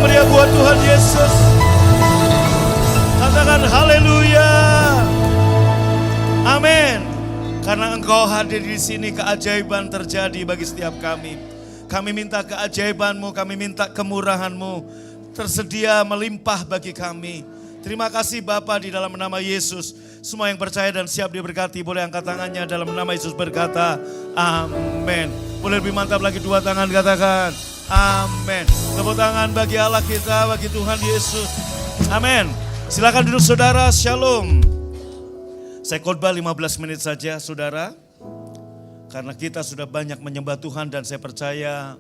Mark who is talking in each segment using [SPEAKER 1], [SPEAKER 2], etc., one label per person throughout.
[SPEAKER 1] yang meriah buat Tuhan Yesus. Katakan haleluya. Amin. Karena Engkau hadir di sini, keajaiban terjadi bagi setiap kami. Kami minta keajaiban-Mu, kami minta kemurahan-Mu tersedia melimpah bagi kami. Terima kasih Bapa, di dalam nama Yesus. Semua yang percaya dan siap diberkati boleh angkat tangannya dalam nama Yesus berkata amin. Boleh lebih mantap lagi, dua tangan katakan amin. Tepuk tangan bagi Allah kita, bagi Tuhan Yesus. Amin. Silakan duduk saudara, shalom. Saya khotbah 15 menit saja saudara. Karena kita sudah banyak menyembah Tuhan dan saya percaya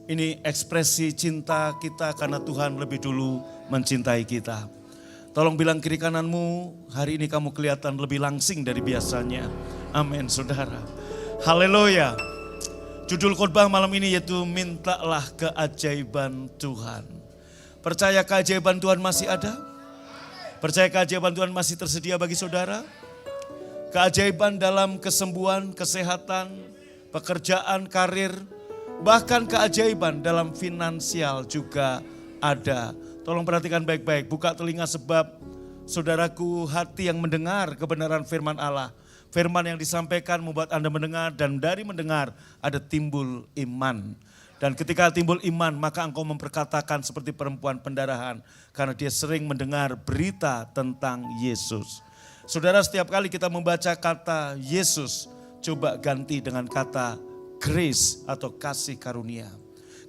[SPEAKER 1] ini ekspresi cinta kita karena Tuhan lebih dulu mencintai kita. Tolong bilang kiri kananmu, hari ini kamu kelihatan lebih langsing dari biasanya. Amin saudara. Haleluya. Judul khotbah malam ini yaitu mintalah keajaiban Tuhan. Percaya keajaiban Tuhan masih ada? Percaya keajaiban Tuhan masih tersedia bagi saudara? Keajaiban dalam kesembuhan, kesehatan, pekerjaan, karir, bahkan keajaiban dalam finansial juga ada. Tolong perhatikan baik-baik, buka telinga sebab saudaraku, hati yang mendengar kebenaran firman Allah. Firman yang disampaikan membuat Anda mendengar dan dari mendengar ada timbul iman. Dan ketika timbul iman maka engkau memperkatakan seperti perempuan pendarahan. Karena dia sering mendengar berita tentang Yesus. Saudara, setiap kali kita membaca kata Yesus, coba ganti dengan kata grace atau kasih karunia.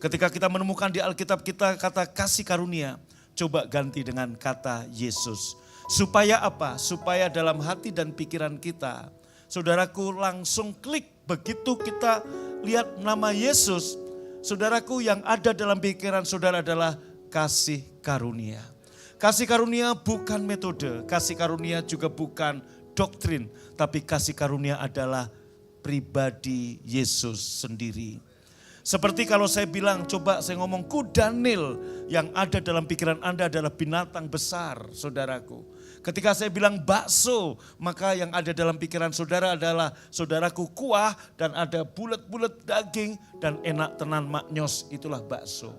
[SPEAKER 1] Ketika kita menemukan di Alkitab kita kata kasih karunia, coba ganti dengan kata Yesus. Supaya apa? Supaya dalam hati dan pikiran kita, saudaraku, langsung klik begitu kita lihat nama Yesus. Saudaraku, yang ada dalam pikiran saudara adalah kasih karunia. Kasih karunia bukan metode, kasih karunia juga bukan doktrin, tapi kasih karunia adalah pribadi Yesus sendiri. Seperti kalau saya bilang, coba saya ngomong kuda Nil, yang ada dalam pikiran Anda adalah binatang besar, saudaraku. Ketika saya bilang bakso, maka yang ada dalam pikiran saudara adalah saudaraku kuah dan ada bulat-bulat daging dan enak tenan maknyos, itulah bakso.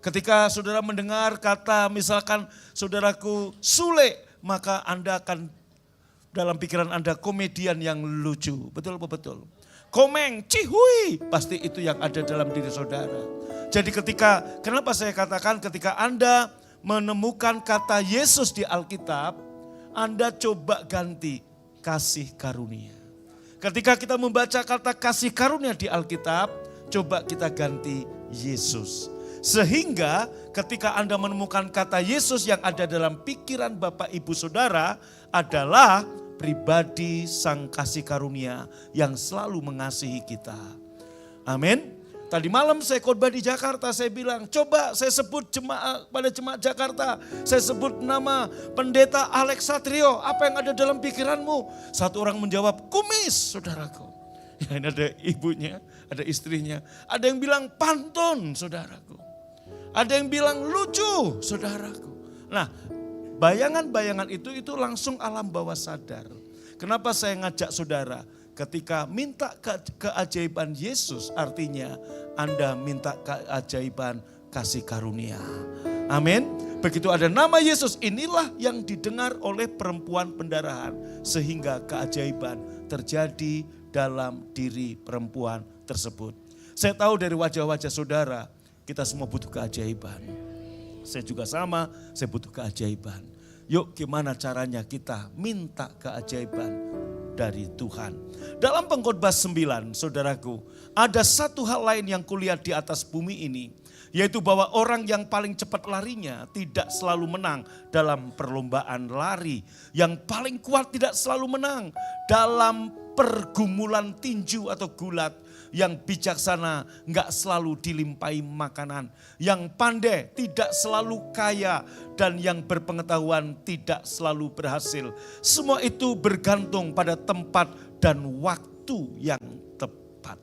[SPEAKER 1] Ketika saudara mendengar kata misalkan saudaraku Sule, maka Anda akan dalam pikiran Anda komedian yang lucu, betul betul. Komeng, cihui, pasti itu yang ada dalam diri saudara. Jadi kenapa saya katakan ketika Anda menemukan kata Yesus di Alkitab, Anda coba ganti kasih karunia. Ketika kita membaca kata kasih karunia di Alkitab, coba kita ganti Yesus. Sehingga ketika Anda menemukan kata Yesus yang ada dalam pikiran Bapak Ibu Saudara adalah pribadi Sang Kasih Karunia yang selalu mengasihi kita. Amin. Tadi malam saya khotbah di Jakarta, saya bilang coba saya sebut pada jemaat Jakarta. Saya sebut nama pendeta Alex Satrio, apa yang ada dalam pikiranmu? Satu orang menjawab kumis, saudaraku. Ya, ini ada ibunya, ada istrinya. Ada yang bilang pantun, saudaraku. Ada yang bilang lucu, saudaraku. Nah, bayangan-bayangan itu langsung alam bawah sadar. Kenapa saya ngajak saudara? Ketika minta keajaiban Yesus, artinya Anda minta keajaiban kasih karunia. Amin. Begitu ada nama Yesus, inilah yang didengar oleh perempuan pendarahan. Sehingga keajaiban terjadi dalam diri perempuan tersebut. Saya tahu dari wajah-wajah saudara, kita semua butuh keajaiban. Saya juga sama, saya butuh keajaiban. Yuk gimana caranya kita minta keajaiban dari Tuhan. Dalam Pengkhotbah 9, saudaraku, ada satu hal lain yang kulihat di atas bumi ini. Yaitu bahwa orang yang paling cepat larinya tidak selalu menang dalam perlombaan lari. Yang paling kuat tidak selalu menang dalam pergumulan tinju atau gulat. Yang bijaksana nggak selalu dilimpahi makanan. Yang pandai tidak selalu kaya. Dan yang berpengetahuan tidak selalu berhasil. Semua itu bergantung pada tempat dan waktu yang tepat.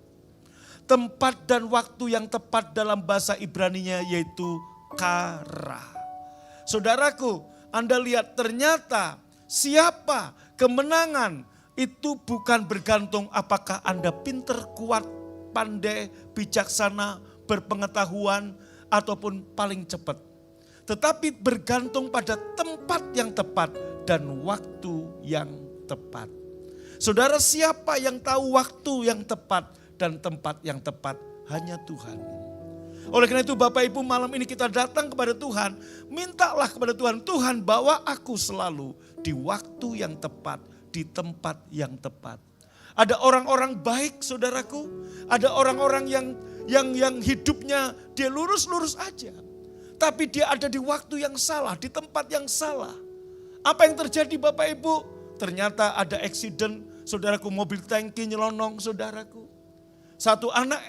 [SPEAKER 1] Tempat dan waktu yang tepat dalam bahasa Ibraninya yaitu kara. Saudaraku, Anda lihat ternyata siapa kemenangan itu bukan bergantung apakah Anda pinter, kuat, pandai, bijaksana, berpengetahuan, ataupun paling cepat. Tetapi bergantung pada tempat yang tepat dan waktu yang tepat. Saudara, siapa yang tahu waktu yang tepat dan tempat yang tepat? Hanya Tuhan. Oleh karena itu Bapak Ibu, malam ini kita datang kepada Tuhan. Mintalah kepada Tuhan, Tuhan bawa aku selalu di waktu yang tepat, di tempat yang tepat. Ada orang-orang baik saudaraku. Ada orang-orang yang hidupnya dia lurus-lurus aja. Tapi dia ada di waktu yang salah, di tempat yang salah. Apa yang terjadi Bapak Ibu? Ternyata ada accident, saudaraku, mobil tangki nyelonong saudaraku. Satu anak,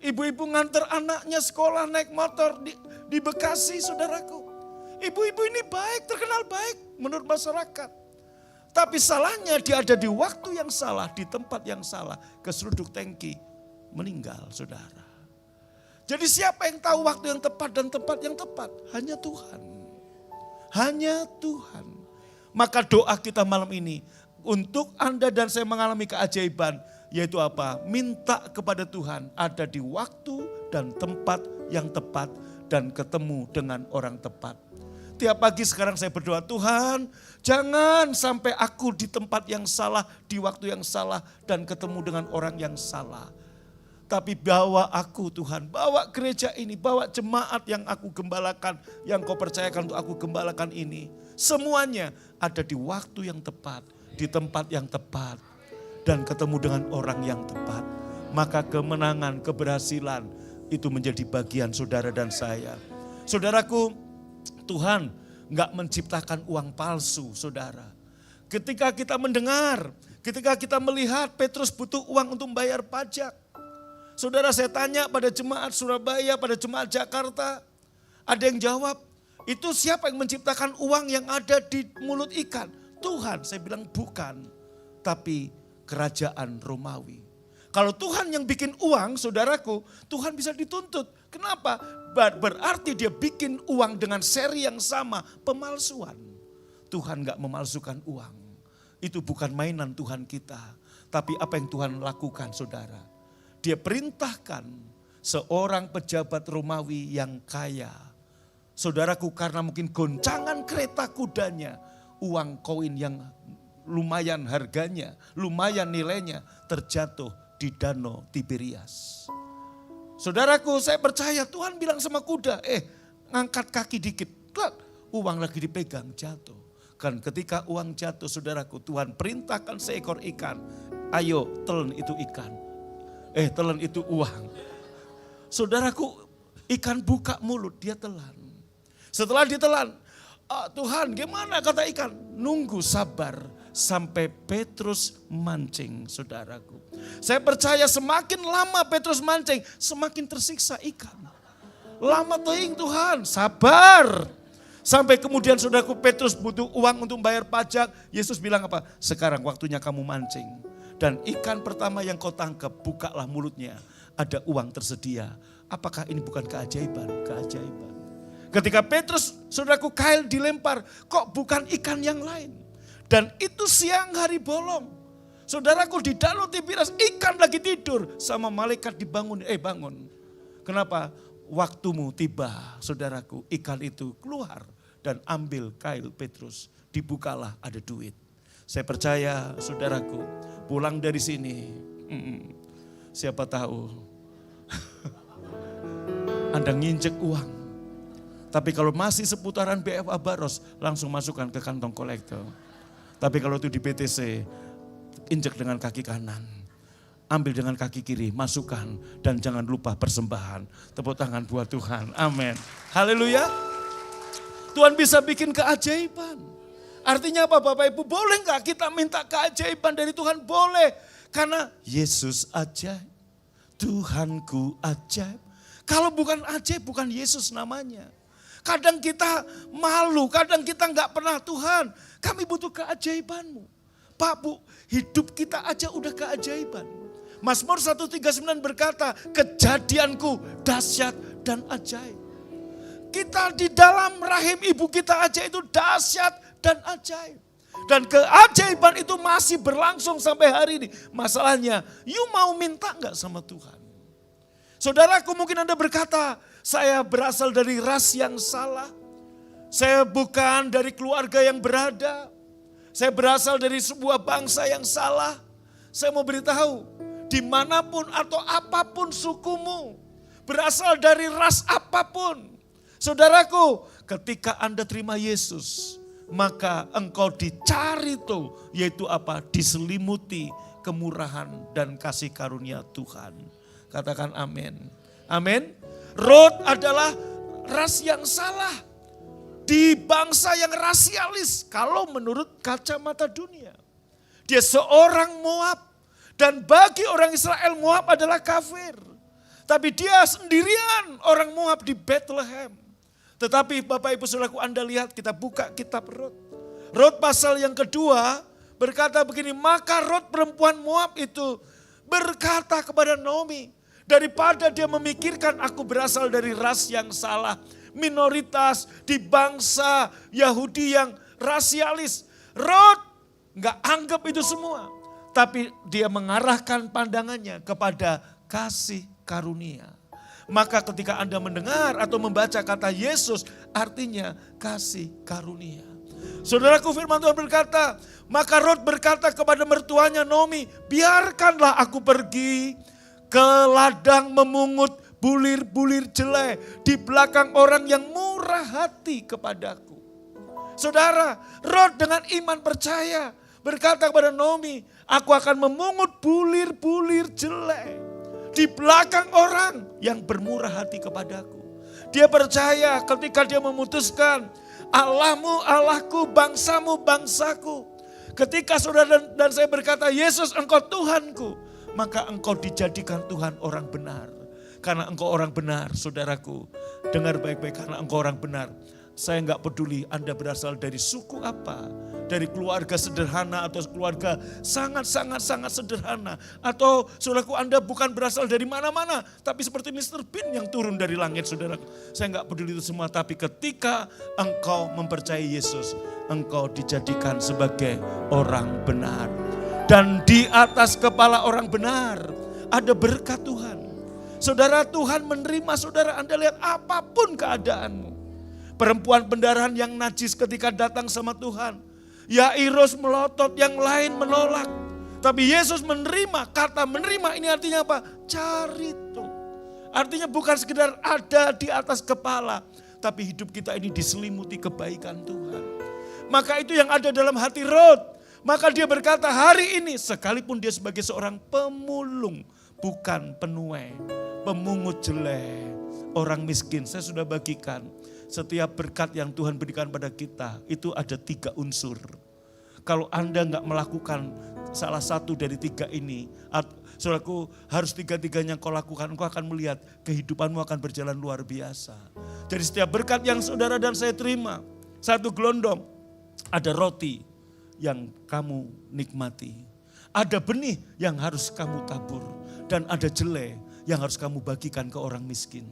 [SPEAKER 1] ibu-ibu nganter anaknya sekolah naik motor di Bekasi saudaraku. Ibu-ibu ini baik, terkenal baik menurut masyarakat. Tapi salahnya dia ada di waktu yang salah, di tempat yang salah. Keseruduk tangki, meninggal saudara. Jadi siapa yang tahu waktu yang tepat dan tempat yang tepat? Hanya Tuhan. Hanya Tuhan. Maka doa kita malam ini untuk Anda dan saya mengalami keajaiban. Yaitu apa? Minta kepada Tuhan ada di waktu dan tempat yang tepat dan ketemu dengan orang tepat. Tiap pagi sekarang saya berdoa, Tuhan jangan sampai aku di tempat yang salah, di waktu yang salah dan ketemu dengan orang yang salah. Tapi bawa aku Tuhan, bawa gereja ini, bawa jemaat yang aku gembalakan, yang kau percayakan untuk aku gembalakan ini. Semuanya ada di waktu yang tepat, di tempat yang tepat, dan ketemu dengan orang yang tepat. Maka kemenangan, keberhasilan itu menjadi bagian saudara dan saya. Saudaraku, Tuhan enggak menciptakan uang palsu saudara. Ketika kita mendengar, ketika kita melihat Petrus butuh uang untuk membayar pajak. Saudara, saya tanya pada jemaat Surabaya, pada jemaat Jakarta, ada yang jawab, itu siapa yang menciptakan uang yang ada di mulut ikan? Tuhan. Saya bilang bukan, tapi kerajaan Romawi. Kalau Tuhan yang bikin uang, saudaraku, Tuhan bisa dituntut. Kenapa? Berarti dia bikin uang dengan seri yang sama, pemalsuan. Tuhan gak memalsukan uang. Itu bukan mainan Tuhan kita. Tapi apa yang Tuhan lakukan saudara? Dia perintahkan seorang pejabat Romawi yang kaya. Saudaraku, karena mungkin goncangan kereta kudanya, uang koin yang lumayan harganya, lumayan nilainya terjatuh di Danau Tiberias. Saudaraku, saya percaya Tuhan bilang sama kuda, ngangkat kaki dikit, uang lagi dipegang jatuh. Kan ketika uang jatuh saudaraku, Tuhan perintahkan seekor ikan, ayo telan itu ikan. Telan itu uang. Saudaraku, ikan buka mulut, dia telan. Setelah ditelan, Tuhan gimana kata ikan? Nunggu sabar sampai Petrus mancing saudaraku. Saya percaya semakin lama Petrus mancing, semakin tersiksa ikan. Lama teing Tuhan, sabar. Sampai kemudian saudaraku Petrus butuh uang untuk bayar pajak. Yesus bilang apa? Sekarang waktunya kamu mancing. Dan ikan pertama yang kau tangkap, bukalah mulutnya. Ada uang tersedia. Apakah ini bukan keajaiban? Keajaiban. Ketika Petrus, saudaraku, kail dilempar, kok bukan ikan yang lain. Dan itu siang hari bolong. Saudaraku, di Danau Tiberias ikan lagi tidur. Sama malaikat dibangun, bangun. Kenapa? Waktumu tiba, saudaraku, ikan itu keluar dan ambil kail Petrus. Dibukalah, ada duit. Saya percaya saudaraku, pulang dari sini, siapa tahu Anda nginjek uang. Tapi kalau masih seputaran BFA Baros, langsung masukkan ke kantong kolektor. Tapi kalau itu di PTC, injek dengan kaki kanan. Ambil dengan kaki kiri, masukkan. Dan jangan lupa persembahan. Tepuk tangan buat Tuhan, amin. Haleluya. Tuhan bisa bikin keajaiban. Artinya apa Bapak Ibu? Boleh gak kita minta keajaiban dari Tuhan? Boleh. Karena Yesus ajaib. Tuhanku ajaib. Kalau bukan ajaib, bukan Yesus namanya. Kadang kita malu, kadang kita gak pernah, Tuhan kami butuh keajaiban-Mu. Pak Bu, hidup kita aja udah keajaiban. Mazmur 139 berkata, kejadianku dahsyat dan ajaib. Kita di dalam rahim ibu kita aja itu dahsyat dan ajaib. Dan keajaiban itu masih berlangsung sampai hari ini. Masalahnya, you mau minta enggak sama Tuhan? Saudaraku, mungkin Anda berkata, Saya berasal dari ras yang salah. Saya bukan dari keluarga yang berada. Saya berasal dari sebuah bangsa yang salah. Saya mau beritahu, dimanapun atau apapun sukumu, berasal dari ras apapun. Saudaraku, ketika Anda terima Yesus, maka engkau dicari tuh, yaitu apa? Diselimuti kemurahan dan kasih karunia Tuhan. Katakan amin. Amin. Ruth adalah ras yang salah. Di bangsa yang rasialis, kalau menurut kacamata dunia. Dia seorang Moab. Dan bagi orang Israel, Moab adalah kafir. Tapi dia sendirian orang Moab di Bethlehem. Tetapi Bapak Ibu Saudaraku, Anda lihat, kita buka kitab Rut. Rut pasal yang kedua berkata begini, maka Rut perempuan Moab itu berkata kepada Naomi, daripada dia memikirkan aku berasal dari ras yang salah, minoritas di bangsa Yahudi yang rasialis. Rut nggak anggap itu semua. Tapi dia mengarahkan pandangannya kepada kasih karunia. Maka ketika Anda mendengar atau membaca kata Yesus, artinya kasih karunia. Saudaraku, firman Tuhan berkata, maka Rut berkata kepada mertuanya Naomi, biarkanlah aku pergi ke ladang memungut bulir-bulir jelai di belakang orang yang murah hati kepadaku. Saudara, Rut dengan iman percaya berkata kepada Naomi, aku akan memungut bulir-bulir jelai di belakang orang yang bermurah hati kepadaku. Dia percaya ketika dia memutuskan, Allahmu Allahku, bangsamu bangsaku. Ketika saudara dan saya berkata, Yesus engkau Tuhanku, maka engkau dijadikan Tuhan orang benar. Karena engkau orang benar, saudaraku. Dengar baik-baik, karena engkau orang benar. Saya enggak peduli Anda berasal dari suku apa. Dari keluarga sederhana atau keluarga sangat-sangat sederhana. Atau saudaraku, Anda bukan berasal dari mana-mana. Tapi seperti Mr. Bean yang turun dari langit, saudaraku. Saya enggak peduli itu semua. Tapi ketika engkau mempercayai Yesus, engkau dijadikan sebagai orang benar. Dan di atas kepala orang benar ada berkat Tuhan. Saudara, Tuhan menerima saudara. Anda lihat apapun keadaanmu. Perempuan pendarahan yang najis ketika datang sama Tuhan. Yairus melotot, yang lain menolak. Tapi Yesus menerima, kata menerima ini artinya apa? Carito. Artinya bukan sekedar ada di atas kepala. Tapi hidup kita ini diselimuti kebaikan Tuhan. Maka itu yang ada dalam hati Rut. Maka dia berkata hari ini sekalipun dia sebagai seorang pemulung. Bukan penuai, pemungut jelai, orang miskin. Saya sudah bagikan. Setiap berkat yang Tuhan berikan pada kita, itu ada 3 unsur. Kalau Anda enggak melakukan salah satu dari 3 ini, saudaraku, harus 3-3-nya kau lakukan, engkau akan melihat kehidupanmu akan berjalan luar biasa. Jadi setiap berkat yang saudara dan saya terima, 1 gelondong, ada roti yang kamu nikmati. Ada benih yang harus kamu tabur. Dan ada jelai yang harus kamu bagikan ke orang miskin.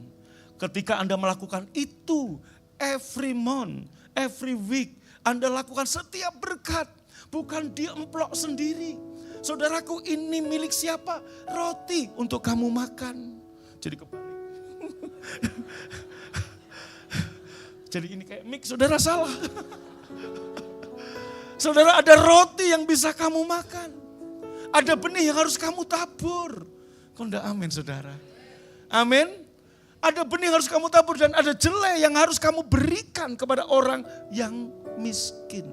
[SPEAKER 1] Ketika Anda melakukan itu, every month, every week, Anda lakukan setiap berkat, bukan diemplok sendiri. Saudaraku, ini milik siapa? Roti untuk kamu makan. Jadi kebalik. Jadi ini kayak mic, saudara salah. Saudara, ada roti yang bisa kamu makan. Ada benih yang harus kamu tabur. Kok enggak amin, saudara? Amin. Ada benih yang harus kamu tabur dan ada jelai yang harus kamu berikan kepada orang yang miskin.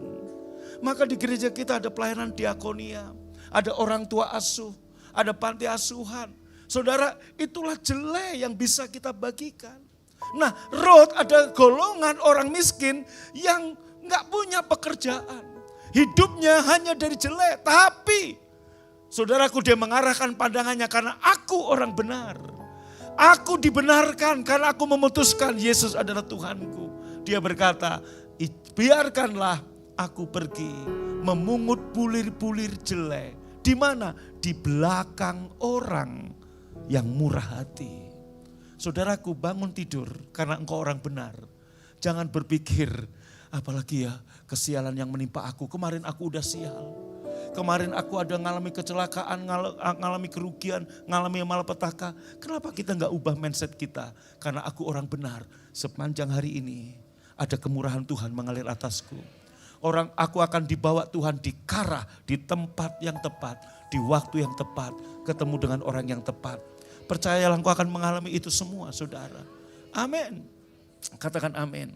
[SPEAKER 1] Maka di gereja kita ada pelayanan diakonia, ada orang tua asuh, ada panti asuhan. Saudara, itulah jelai yang bisa kita bagikan. Nah, Rut ada golongan orang miskin yang enggak punya pekerjaan. Hidupnya hanya dari jelai, tapi saudaraku, dia mengarahkan pandangannya karena aku orang benar. Aku dibenarkan karena aku memutuskan Yesus adalah Tuhanku. Dia berkata, biarkanlah aku pergi memungut bulir-bulir jelai. Di mana? Di belakang orang yang murah hati. Saudaraku, bangun tidur karena engkau orang benar. Jangan berpikir, apalagi ya kesialan yang menimpa aku. Kemarin aku udah sial. kemarin aku ada ngalami kecelakaan, ngalami kerugian, ngalami malapetaka. Kenapa kita nggak ubah mindset kita? Karena aku orang benar, sepanjang hari ini ada kemurahan Tuhan mengalir atasku. Aku akan dibawa Tuhan dikarah di tempat yang tepat, di waktu yang tepat, ketemu dengan orang yang tepat. Percayalah engkau akan mengalami itu semua, saudara. Amin. Katakan amin.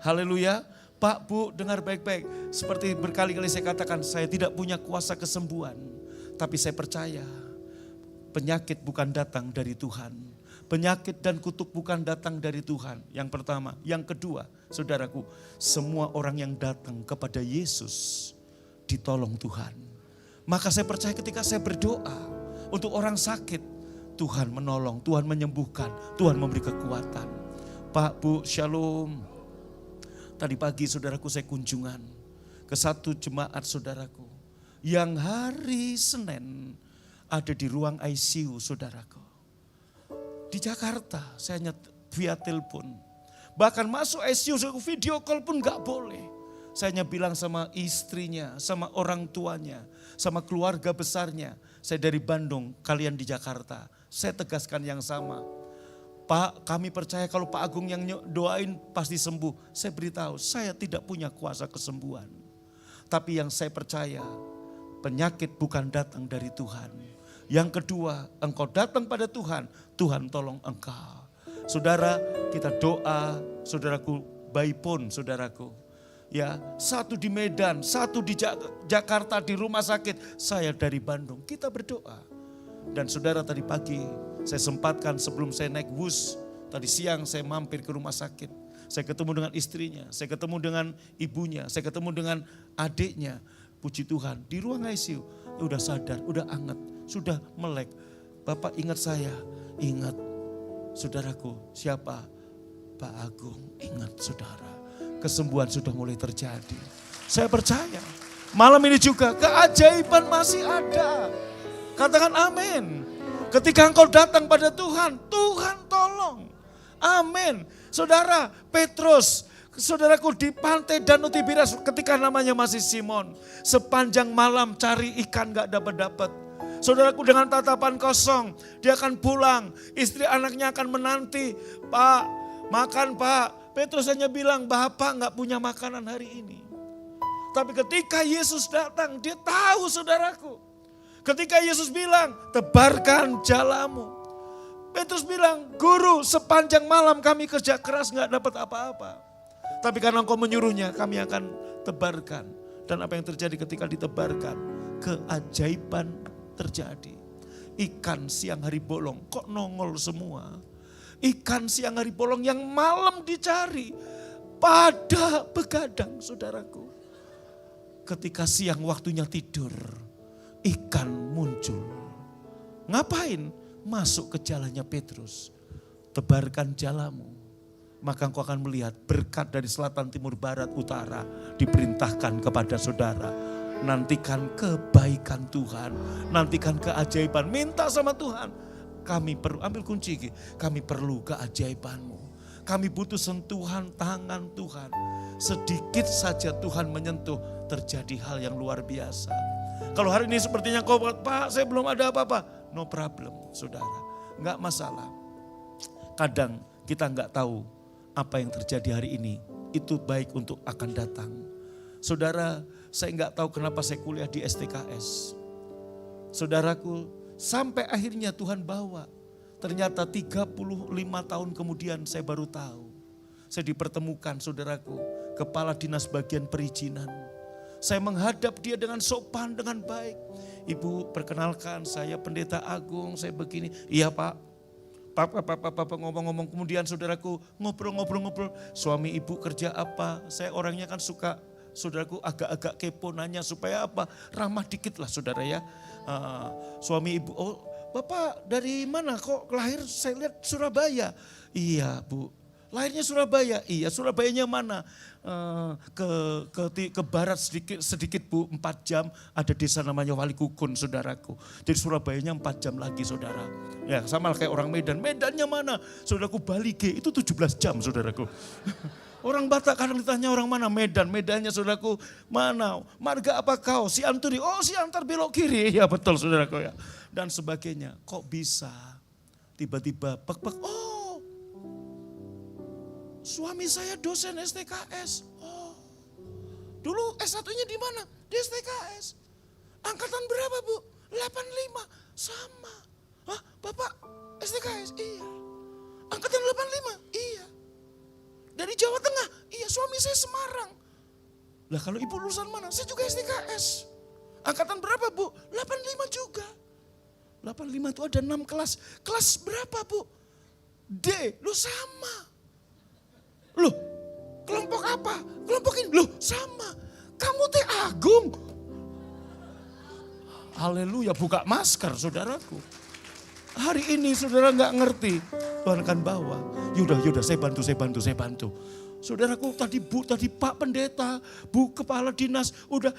[SPEAKER 1] Haleluya. Pak, Bu, dengar baik-baik. Seperti berkali-kali saya katakan, saya tidak punya kuasa kesembuhan. Tapi saya percaya penyakit bukan datang dari Tuhan. Penyakit dan kutuk bukan datang dari Tuhan. Yang pertama. Yang kedua, saudaraku, semua orang yang datang kepada Yesus ditolong Tuhan. Maka saya percaya ketika saya berdoa untuk orang sakit, Tuhan menolong, Tuhan menyembuhkan, Tuhan memberi kekuatan. Pak, Bu, shalom. Tadi pagi saudaraku saya kunjungan ke satu jemaat saudaraku yang hari Senin ada di ruang ICU saudaraku. Di Jakarta saya hanya via telepon. Bahkan masuk ICU video call pun gak boleh. Saya hanya bilang sama istrinya, sama orang tuanya, sama keluarga besarnya. Saya dari Bandung, kalian di Jakarta. Saya tegaskan yang sama. Pak, kami percaya kalau Pak Agung yang doain pasti sembuh. Saya beritahu, saya tidak punya kuasa kesembuhan. Tapi yang saya percaya, penyakit bukan datang dari Tuhan. Yang kedua, engkau datang pada Tuhan, Tuhan tolong engkau. Saudara, kita doa, saudaraku, Baipun, saudaraku. Ya, satu di Medan, satu di Jakarta di rumah sakit, saya dari Bandung. Kita berdoa. Dan saudara tadi pagi, saya sempatkan sebelum saya naik bus, tadi siang saya mampir ke rumah sakit. Saya ketemu dengan istrinya, saya ketemu dengan ibunya, saya ketemu dengan adiknya. Puji Tuhan, di ruang ICU, udah sadar, udah anget, sudah melek. Bapak ingat saya, ingat saudaraku, siapa? Pak Agung, ingat saudara. Kesembuhan sudah mulai terjadi. Saya percaya, malam ini juga keajaiban masih ada. Katakan amin. Ketika engkau datang pada Tuhan, Tuhan tolong. Amin. Saudara, Petrus, saudaraku di pantai Danau Tiberias ketika namanya masih Simon. Sepanjang malam cari ikan gak dapat-dapat. Saudaraku dengan tatapan kosong, dia akan pulang. Istri anaknya akan menanti. Pak, makan Pak. Petrus hanya bilang, Bapak gak punya makanan hari ini. Tapi ketika Yesus datang, dia tahu saudaraku. Ketika Yesus bilang, tebarkan jalamu. Petrus bilang, Guru sepanjang malam kami kerja keras gak dapat apa-apa. Tapi karena engkau menyuruhnya, kami akan tebarkan. Dan apa yang terjadi ketika ditebarkan? Keajaiban terjadi. Ikan siang hari bolong, kok nongol semua? Ikan siang hari bolong yang malam dicari, pada begadang saudaraku. Ketika siang waktunya tidur, ikan muncul. Ngapain? Masuk ke jalannya Petrus. Tebarkan jalamu. Maka engkau akan melihat berkat dari selatan, timur, barat, utara. Diperintahkan kepada saudara. Nantikan kebaikan Tuhan. Nantikan keajaiban. Minta sama Tuhan. Kami perlu, ambil kunci. Kami perlu keajaibanmu. Kami butuh sentuhan tangan Tuhan. Sedikit saja Tuhan menyentuh. Terjadi hal yang luar biasa. Kalau hari ini sepertinya kau Pak, saya belum ada apa-apa. No problem, saudara. Enggak masalah. Kadang kita enggak tahu apa yang terjadi hari ini. Itu baik untuk akan datang. Saudara, saya enggak tahu kenapa saya kuliah di STKS. Saudaraku, sampai akhirnya Tuhan bawa. Ternyata 35 tahun kemudian saya baru tahu. Saya dipertemukan saudaraku, kepala dinas bagian perizinan. Saya menghadap dia dengan sopan, dengan baik. Ibu perkenalkan saya pendeta Agung, saya begini. Iya Pak. Papa ngomong-ngomong. Kemudian saudaraku ngobrol-ngobrol. Suami ibu kerja apa? Saya orangnya kan suka, saudaraku agak-agak kepo nanya supaya apa? Ramah dikit lah saudara ya. Suami ibu, oh Bapak dari mana kok lahir saya lihat Surabaya. Iya Bu. Lahirnya Surabaya, iya Surabayanya mana? Ke barat sedikit Bu, 4 jam ada desa namanya Walikukun saudaraku. Jadi Surabayanya 4 jam lagi saudara. Ya sama kayak orang Medan, Medannya mana? Saudaraku Bali G itu 17 jam saudaraku. Orang Batak kadang ditanya orang mana, Medan. Medannya saudaraku, mana? Marga apa kau? Si Anturi, oh si Antar belok kiri. Ya betul saudaraku ya. Dan sebagainya. Kok bisa tiba-tiba pek-pek, oh suami saya dosen STKS. Oh dulu S1-nya di mana? Di STKS. Angkatan berapa bu? 85. Sama. Hah bapak STKS? Iya. Angkatan 85? Iya. Dari Jawa Tengah? Iya, suami saya Semarang. Lah kalau ibu lulusan mana? Saya juga STKS. Angkatan berapa bu? 85 juga. 85 itu ada 6 kelas. Kelas berapa bu? D, lu sama. Loh, kelompok apa? Kelompok ini, loh sama. Kamu teh Agung. Haleluya, buka masker saudaraku. Hari ini saudara nggak ngerti, Tuhan akan bawa. Yaudah saya bantu. Saudaraku tadi bu, tadi Pak Pendeta, Bu Kepala Dinas, udah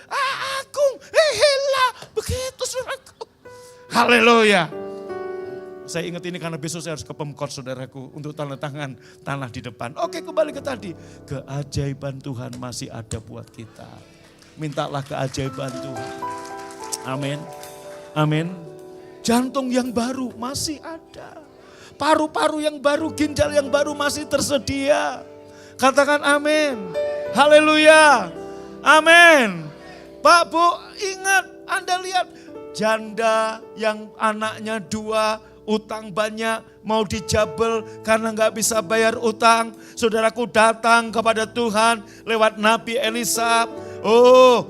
[SPEAKER 1] Agung, hela, begitu saudaraku. Haleluya. Saya ingat ini karena besok saya harus ke Pemkot saudaraku untuk tanda tangan tanah di depan. Oke kembali ke tadi, keajaiban Tuhan masih ada buat kita. Mintalah keajaiban Tuhan. Amin. Amin. Jantung yang baru masih ada. Paru-paru yang baru, ginjal yang baru masih tersedia. Katakan amin. Haleluya. Amin. Pak Bu, ingat Anda lihat. Janda yang anaknya 2, utang banyak, mau dijabel karena gak bisa bayar utang. Saudaraku datang kepada Tuhan lewat Nabi Elisa. Oh,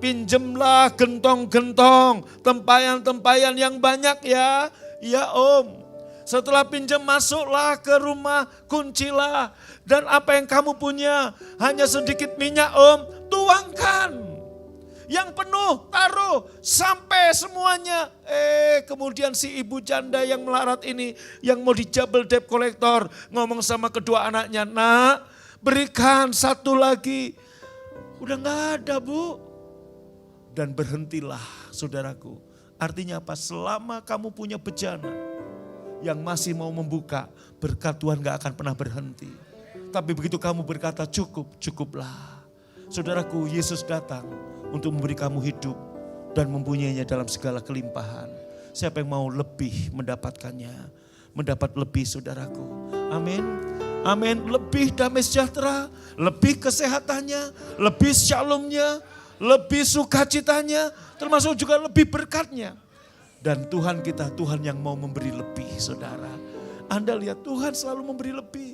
[SPEAKER 1] pinjemlah gentong-gentong, tempayan-tempayan yang banyak ya. Ya om. Setelah pinjam masuklah ke rumah, kuncilah. Dan apa yang kamu punya, hanya sedikit minyak om, tuangkan. Yang penuh taruh sampai semuanya. Kemudian si ibu janda yang melarat ini, yang mau dijabel debt collector, ngomong sama kedua anaknya, nak berikan satu lagi. Udah gak ada bu. Dan berhentilah saudaraku. Artinya apa? Selama kamu punya bejana yang masih mau membuka, berkat Tuhan gak akan pernah berhenti. Tapi begitu kamu berkata cukup, cukuplah. Saudaraku, Yesus datang untuk memberi kamu hidup dan mempunyainya dalam segala kelimpahan. Siapa yang mau lebih mendapatkannya? Mendapat lebih saudaraku. Amin. Amin. Lebih damai sejahtera, lebih kesehatannya, lebih shalomnya, lebih sukacitanya, termasuk juga lebih berkatnya. Dan Tuhan kita, Tuhan yang mau memberi lebih saudara. Anda lihat Tuhan selalu memberi lebih.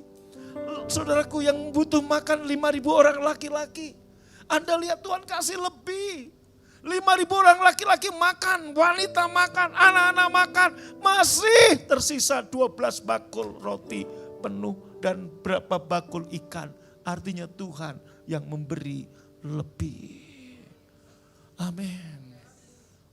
[SPEAKER 1] Saudaraku yang butuh makan 5.000 orang laki-laki. Anda lihat Tuhan kasih lebih. 5.000 orang laki-laki makan, wanita makan, anak-anak makan. Masih tersisa 12 bakul roti penuh dan berapa bakul ikan. Artinya Tuhan yang memberi lebih. Amin.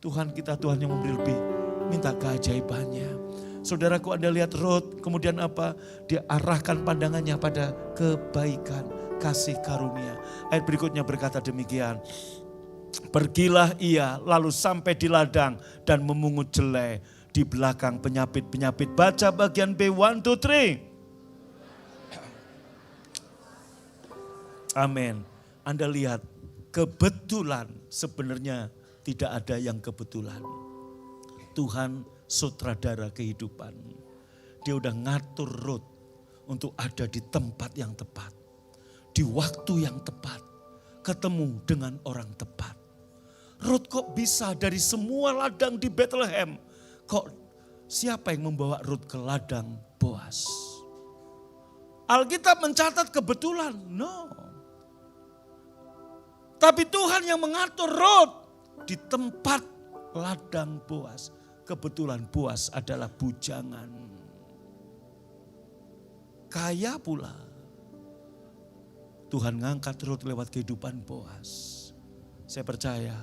[SPEAKER 1] Tuhan kita, Tuhan yang memberi lebih. Minta keajaibannya. Saudaraku Anda lihat Rut, kemudian apa? Dia arahkan pandangannya pada kebaikan, kasih karunia. Ayat berikutnya berkata demikian. Pergilah ia lalu sampai di ladang dan memungut jelai di belakang penyapit-penyapit. Baca bagian B, 1, 2, 3. Amin. Anda lihat kebetulan sebenarnya tidak ada yang kebetulan. Tuhan sutradara kehidupan. Dia udah ngatur Rut untuk ada di tempat yang tepat. Di waktu yang tepat. Ketemu dengan orang tepat. Rut kok bisa dari semua ladang di Bethlehem. Kok siapa yang membawa Rut ke ladang Boas? Alkitab mencatat kebetulan. No. Tapi Tuhan yang mengatur Rut di tempat ladang Boas. Kebetulan Boas adalah bujangan. Kaya pula. Tuhan ngangkat Rut lewat kehidupan Boas. Saya percaya.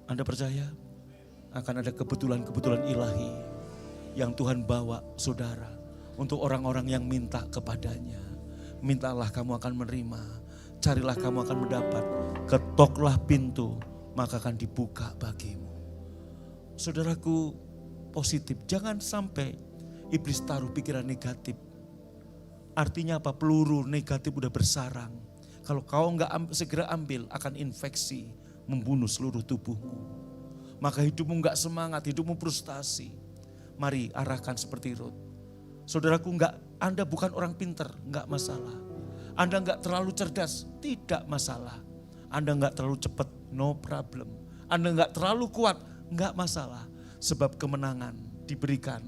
[SPEAKER 1] Anda percaya? Akan ada kebetulan-kebetulan ilahi. Yang Tuhan bawa saudara. Untuk orang-orang yang minta kepadanya. Mintalah kamu akan menerima. Carilah kamu akan mendapat. Ketoklah pintu. Maka akan dibuka bagimu. Saudaraku positif, jangan sampai iblis taruh pikiran negatif. Artinya apa? Peluru negatif udah bersarang. Kalau kau nggak segera ambil, akan infeksi, membunuh seluruh tubuhmu. Maka hidupmu nggak semangat, hidupmu frustasi. Mari arahkan seperti Rut. Saudaraku, Anda bukan orang pinter, nggak masalah. Anda nggak terlalu cerdas, tidak masalah. Anda nggak terlalu cepat, no problem. Anda nggak terlalu kuat, nggak masalah. Sebab kemenangan diberikan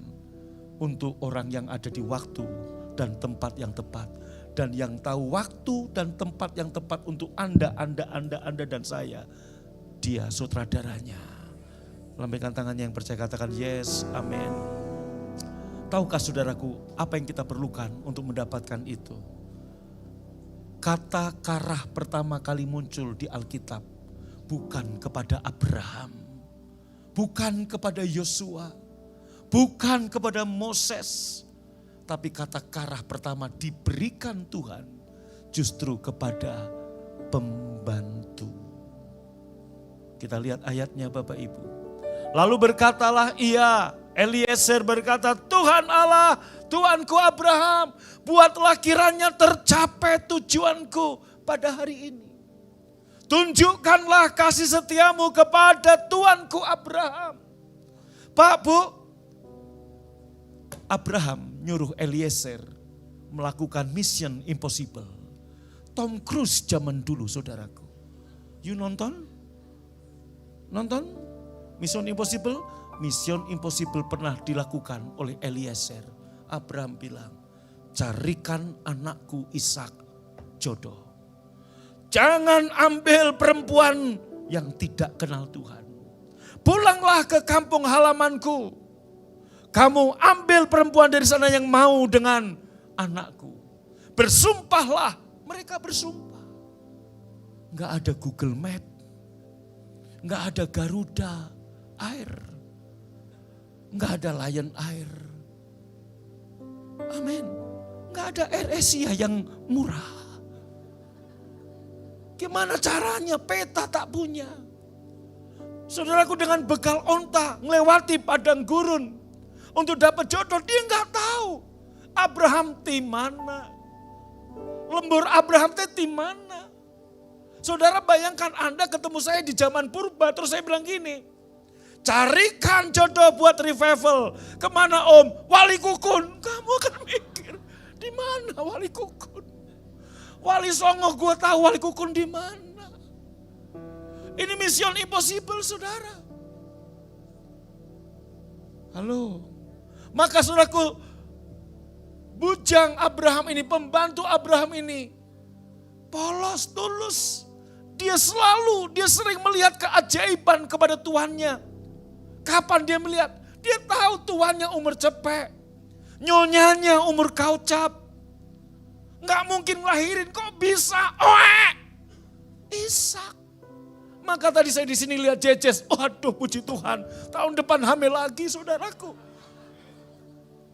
[SPEAKER 1] untuk orang yang ada di waktu dan tempat yang tepat. Dan yang tahu waktu dan tempat yang tepat untuk Anda dan saya. Dia sutradaranya. Lambaikan tangannya yang percaya, katakan yes, amin. Tahukah saudaraku apa yang kita perlukan untuk mendapatkan itu? Kata karah pertama kali muncul di Alkitab bukan kepada Abraham, bukan kepada Yosua, bukan kepada Moses, tapi kata karah pertama diberikan Tuhan justru kepada pembantu. Kita lihat ayatnya Bapak Ibu. Lalu berkatalah ia, Eliezer berkata, Tuhan Allah, Tuanku Abraham, buatlah kiranya tercapai tujuanku pada hari ini. Tunjukkanlah kasih setiamu kepada Tuanku Abraham. Pak, Bu, Abraham nyuruh Eliezer melakukan mission impossible. Tom Cruise zaman dulu, saudaraku. You nonton? Nonton? Mission Impossible? Mission Impossible pernah dilakukan oleh Eliezer. Abraham bilang, carikan anakku Ishak jodoh. Jangan ambil perempuan yang tidak kenal Tuhan. Pulanglah ke kampung halamanku. Kamu ambil perempuan dari sana yang mau dengan anakku. Bersumpahlah. Mereka bersumpah. Enggak ada Google Map. Enggak ada Garuda Air. Enggak ada Lion Air. Amin. Enggak ada Air Asia yang murah. Gimana caranya? Peta tak punya. Saudaraku, dengan bekal onta melewati padang gurun untuk dapat jodoh, dia enggak tahu Abraham di mana. Lembur Abraham di mana. Saudara, bayangkan Anda ketemu saya di zaman purba, terus saya bilang gini, carikan jodoh buat revival. Kemana Om? Wali Kukun. Kamu akan mikir, di mana Wali Kukun? Wali Songo gue tahu, Wali Kukun di mana? Ini mission impossible, saudara. Halo. Maka saudaraku, bujang Abraham ini, pembantu Abraham ini, polos, tulus. Dia sering melihat keajaiban kepada tuannya. Kapan dia melihat? Dia tahu tuannya umur cepek. Nyonyanya umur kaucap. Nggak mungkin lahirin, kok bisa? Ishak. Maka tadi saya di sini lihat Jejes. Waduh, puji Tuhan. Tahun depan hamil lagi, saudaraku.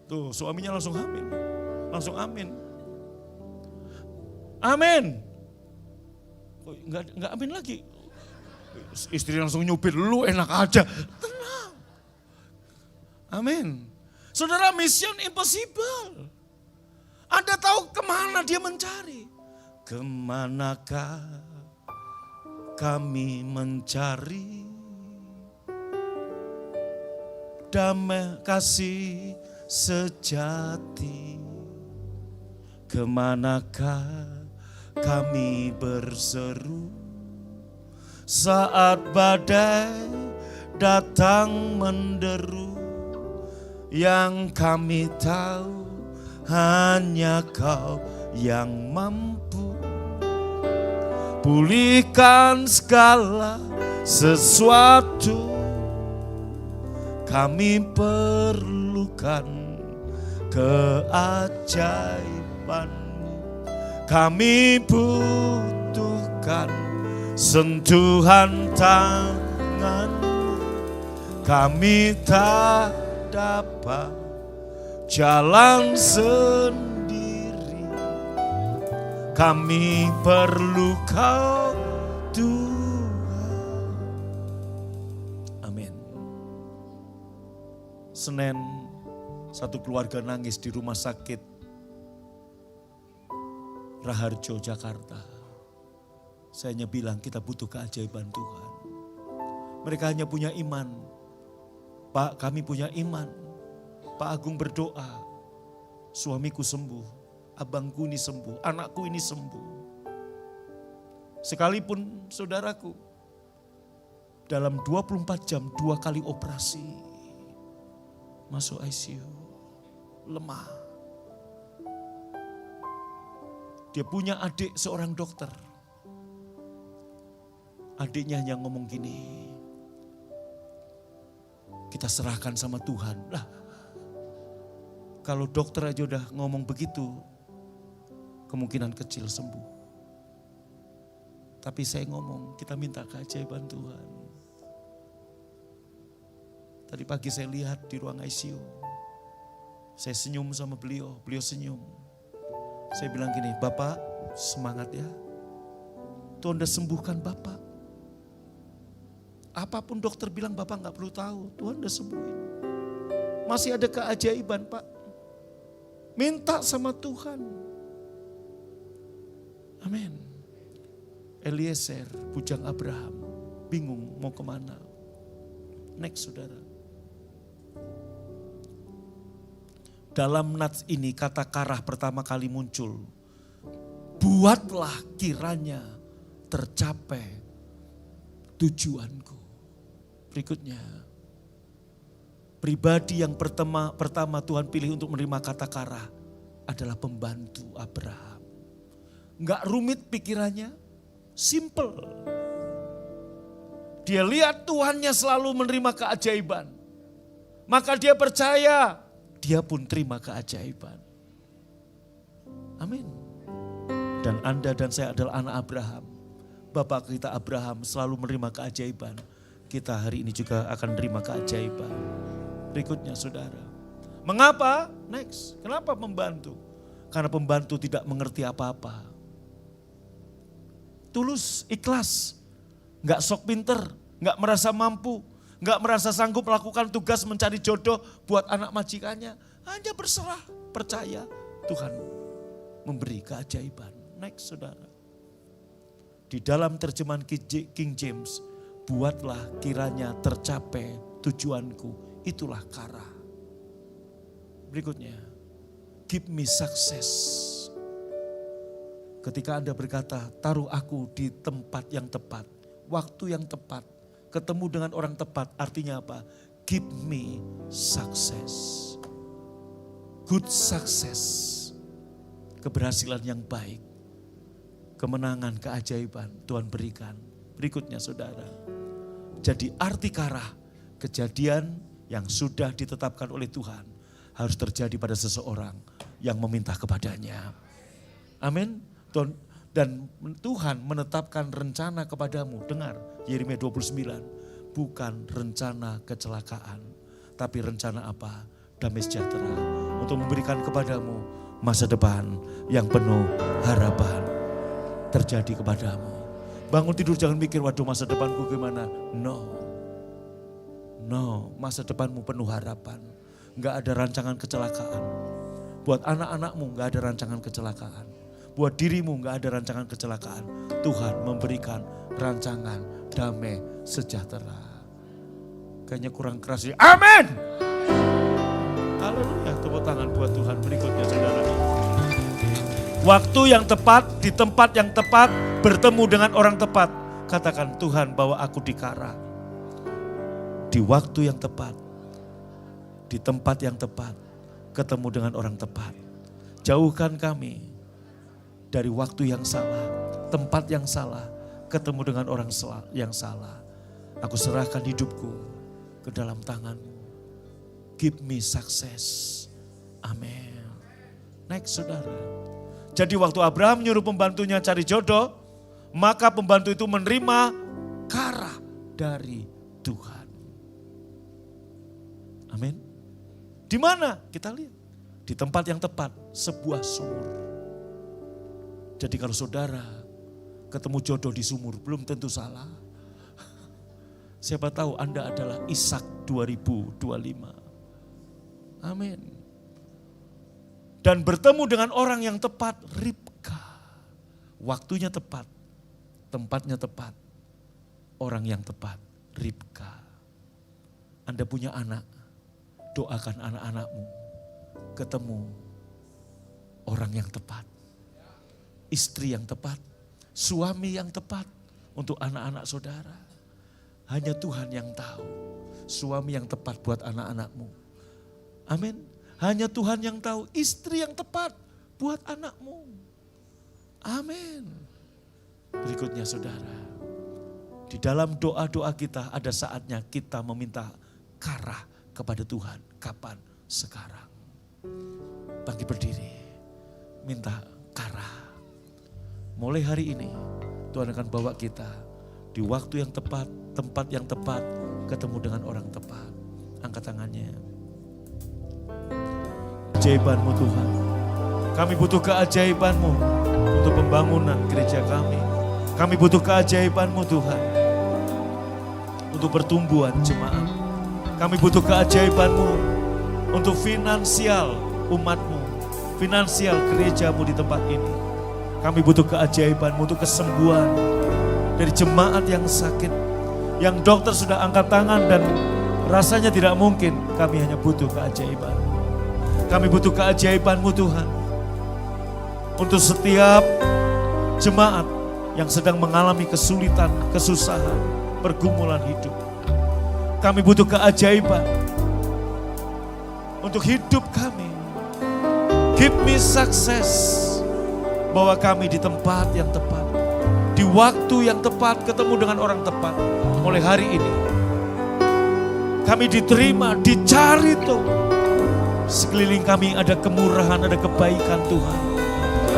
[SPEAKER 1] Tuh, suaminya langsung hamil. Langsung amin. Amin. Enggak amin lagi. Istri langsung nyupir, lu enak aja. Tenang. Amin. Saudara, mission impossible. Anda tahu kemana dia mencari? Kemanakah kami mencari damai kasih sejati? Kemanakah kami berseru saat badai datang menderu? Yang kami tahu hanya Kau yang mampu pulihkan segala sesuatu. Kami perlukan keajaiban-Mu. Kami butuhkan sentuhan tangan. Kami tak dapat jalan sendiri. Kami perlu Kau, Tuhan. Amin. Senin, satu keluarga nangis di rumah sakit. Raharjo, Jakarta. Saya hanya bilang kita butuh keajaiban Tuhan. Mereka hanya punya iman. Pak, kami punya iman. Pak Agung berdoa, suamiku sembuh, abangku ini sembuh, anakku ini sembuh. Sekalipun saudaraku, dalam 24 jam 2 kali operasi, masuk ICU, lemah. Dia punya adik seorang dokter. Adiknya hanya ngomong gini, kita serahkan sama Tuhan. Lah, kalau dokter aja udah ngomong begitu, kemungkinan kecil sembuh. Tapi saya ngomong, kita minta keajaiban Tuhan. Tadi pagi saya lihat di ruang ICU. Saya senyum sama beliau senyum. Saya bilang gini, Bapak semangat ya. Tuhan udah sembuhkan Bapak. Apapun dokter bilang Bapak gak perlu tahu, Tuhan udah sembuhin. Masih ada keajaiban Pak. Minta sama Tuhan. Amin. Eliezer, bujang Abraham, bingung mau kemana. Next saudara. Dalam nats ini kata karah pertama kali muncul. Buatlah kiranya tercapai tujuanku. Berikutnya. Pribadi yang pertama Tuhan pilih untuk menerima kata karah adalah pembantu Abraham. Enggak rumit pikirannya, simple. Dia lihat Tuhannya selalu menerima keajaiban. Maka dia percaya, dia pun terima keajaiban. Amin. Dan Anda dan saya adalah anak Abraham. Bapak kita Abraham selalu menerima keajaiban. Kita hari ini juga akan menerima keajaiban. Berikutnya saudara. Mengapa? Next. Kenapa pembantu? Karena pembantu tidak mengerti apa-apa. Tulus, ikhlas. Gak sok pinter, gak merasa mampu. Gak merasa sanggup melakukan tugas mencari jodoh buat anak majikannya. Hanya berserah, percaya Tuhan memberi keajaiban. Next saudara. Di dalam terjemahan King James, buatlah kiranya tercapai tujuanku, itulah karah. Berikutnya, give me success. Ketika Anda berkata, taruh aku di tempat yang tepat, waktu yang tepat, ketemu dengan orang tepat, artinya apa? Give me success. Good success. Keberhasilan yang baik. Kemenangan, keajaiban Tuhan berikan. Berikutnya saudara. Jadi arti karah, kejadian yang sudah ditetapkan oleh Tuhan harus terjadi pada seseorang yang meminta kepadanya. Amin. Dan Tuhan menetapkan rencana kepadamu. Dengar Yeremia 29. Bukan rencana kecelakaan. Tapi rencana apa? Damai sejahtera. Untuk memberikan kepadamu masa depan yang penuh harapan. Terjadi kepadamu. Bangun tidur jangan mikir waduh masa depanku gimana. No, masa depanmu penuh harapan. Gak ada rancangan kecelakaan. Buat anak-anakmu gak ada rancangan kecelakaan. Buat dirimu gak ada rancangan kecelakaan. Tuhan memberikan rancangan damai sejahtera. Kayaknya kurang keras ya. Amin. Haleluya. Tepuk tangan buat Tuhan. Berikutnya saudara. Waktu yang tepat, di tempat yang tepat, bertemu dengan orang tepat. Katakan Tuhan bawa aku di Kara. Di waktu yang tepat, di tempat yang tepat, ketemu dengan orang tepat. Jauhkan kami dari waktu yang salah, tempat yang salah, ketemu dengan orang yang salah. Aku serahkan hidupku ke dalam tangan-Mu. Give me success. Amin. Next saudara. Jadi waktu Abraham nyuruh pembantunya cari jodoh, maka pembantu itu menerima karah dari Tuhan. Amin. Di mana? Kita lihat. Di tempat yang tepat, sebuah sumur. Jadi kalau saudara ketemu jodoh di sumur, belum tentu salah. Siapa tahu Anda adalah Ishak 2025. Amin. Dan bertemu dengan orang yang tepat, Ribka. Waktunya tepat, tempatnya tepat, orang yang tepat, Ribka. Anda punya anak, doakan anak-anakmu ketemu orang yang tepat. Istri yang tepat, suami yang tepat untuk anak-anak saudara. Hanya Tuhan yang tahu suami yang tepat buat anak-anakmu. Amin. Hanya Tuhan yang tahu istri yang tepat buat anakmu. Amin. Berikutnya saudara, di dalam doa-doa kita ada saatnya kita meminta karah kepada Tuhan. Kapan? Sekarang. Bangkit berdiri, minta karah. Mulai hari ini Tuhan akan bawa kita di waktu yang tepat, tempat yang tepat, ketemu dengan orang tepat. Angkat tangannya. Keajaiban-Mu Tuhan. Kami butuh keajaiban-Mu untuk pembangunan gereja kami. Kami butuh keajaiban-Mu Tuhan untuk pertumbuhan jemaat. Kami butuh keajaiban-Mu untuk finansial umat-Mu, finansial gereja-Mu di tempat ini. Kami butuh keajaiban-Mu untuk kesembuhan dari jemaat yang sakit, yang dokter sudah angkat tangan dan rasanya tidak mungkin. Kami hanya butuh keajaiban. Kami butuh keajaiban-Mu Tuhan untuk setiap jemaat yang sedang mengalami kesulitan, kesusahan, pergumulan hidup. Kami butuh keajaiban untuk hidup kami. Give me success. Bahwa kami di tempat yang tepat, di waktu yang tepat, ketemu dengan orang tepat. Mulai hari ini kami diterima, dicari Tuhan. Sekeliling kami ada kemurahan, ada kebaikan Tuhan.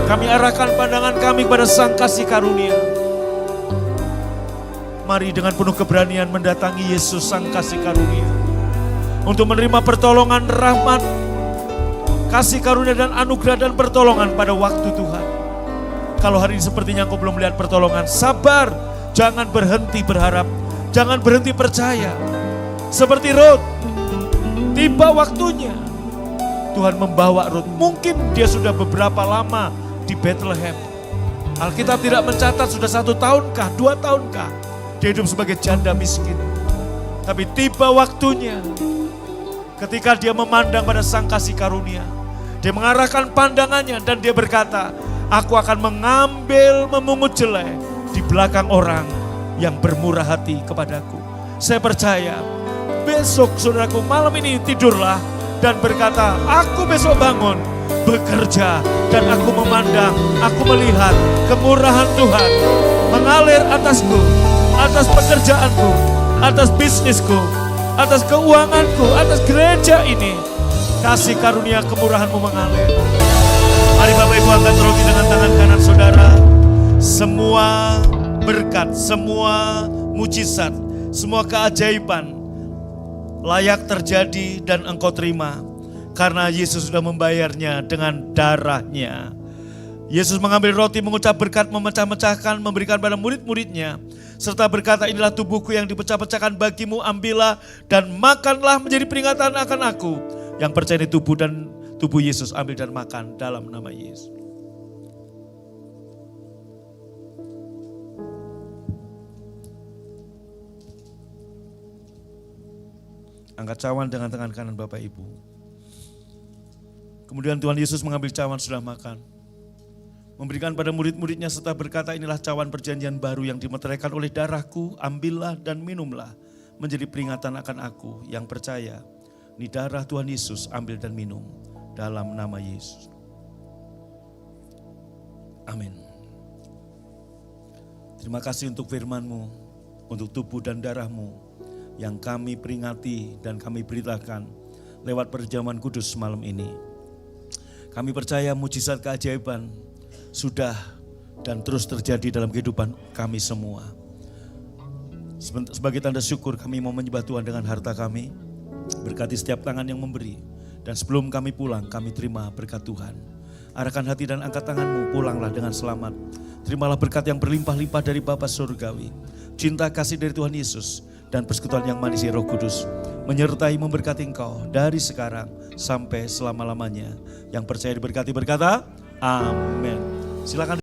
[SPEAKER 1] Kami arahkan pandangan kami kepada Sang Kasih Karunia. Mari dengan penuh keberanian mendatangi Yesus Sang Kasih Karunia. Untuk menerima pertolongan, rahmat, kasih karunia dan anugerah dan pertolongan pada waktu Tuhan. Kalau hari ini sepertinya engkau belum melihat pertolongan, sabar. Jangan berhenti berharap. Jangan berhenti percaya. Seperti Rut, tiba waktunya. Tuhan membawa Rut. Mungkin dia sudah beberapa lama di Bethlehem. Alkitab tidak mencatat sudah 1 tahunkah, 2 tahunkah. Dia hidup sebagai janda miskin. Tapi tiba waktunya. Ketika dia memandang pada Sang Kasih Karunia. Dia mengarahkan pandangannya dan dia berkata, aku akan mengambil memungut jelai di belakang orang yang bermurah hati kepadaku. Saya percaya besok saudaraku malam ini tidurlah dan berkata, aku besok bangun, bekerja, dan aku memandang, aku melihat kemurahan Tuhan mengalir atasku, atas pekerjaanku, atas bisnisku, atas keuanganku, atas gereja ini. Kasih karunia kemurahan-Mu mengalir. Mari Bapak Ibu angkat roti dengan tangan kanan saudara. Semua berkat, semua mujizat, semua keajaiban layak terjadi dan engkau terima. Karena Yesus sudah membayarnya dengan darahnya. Yesus mengambil roti, mengucap berkat, memecah-mecahkan, memberikan pada murid-muridnya. Serta berkata, inilah tubuhku yang dipecah-pecahkan bagimu, ambillah dan makanlah menjadi peringatan akan aku. Yang percaya di tubuh Yesus, ambil dan makan dalam nama Yesus. Angkat cawan dengan tangan kanan Bapak Ibu. Kemudian Tuhan Yesus mengambil cawan sudah makan. Memberikan pada murid-muridnya serta berkata, inilah cawan perjanjian baru yang dimeteraikan oleh darahku, ambillah dan minumlah menjadi peringatan akan aku. Yang percaya, ini darah Tuhan Yesus, ambil dan minum dalam nama Yesus. Amin. Terima kasih untuk firman-Mu, untuk tubuh dan darah-Mu yang kami peringati dan kami beritakan lewat perjamuan kudus malam ini. Kami percaya mujizat keajaiban sudah dan terus terjadi dalam kehidupan kami semua. Sebagai tanda syukur kami mau menyembah Tuhan dengan harta kami. Berkati setiap tangan yang memberi. Dan sebelum kami pulang kami terima berkat Tuhan. Arahkan hati dan angkat tanganmu, pulanglah dengan selamat. Terimalah berkat yang berlimpah-limpah dari Bapa Surgawi. Cinta kasih dari Tuhan Yesus dan persekutuan yang manis Roh Kudus menyertai memberkati engkau dari sekarang sampai selama-lamanya. Yang percaya diberkati berkata, amin. Silakan.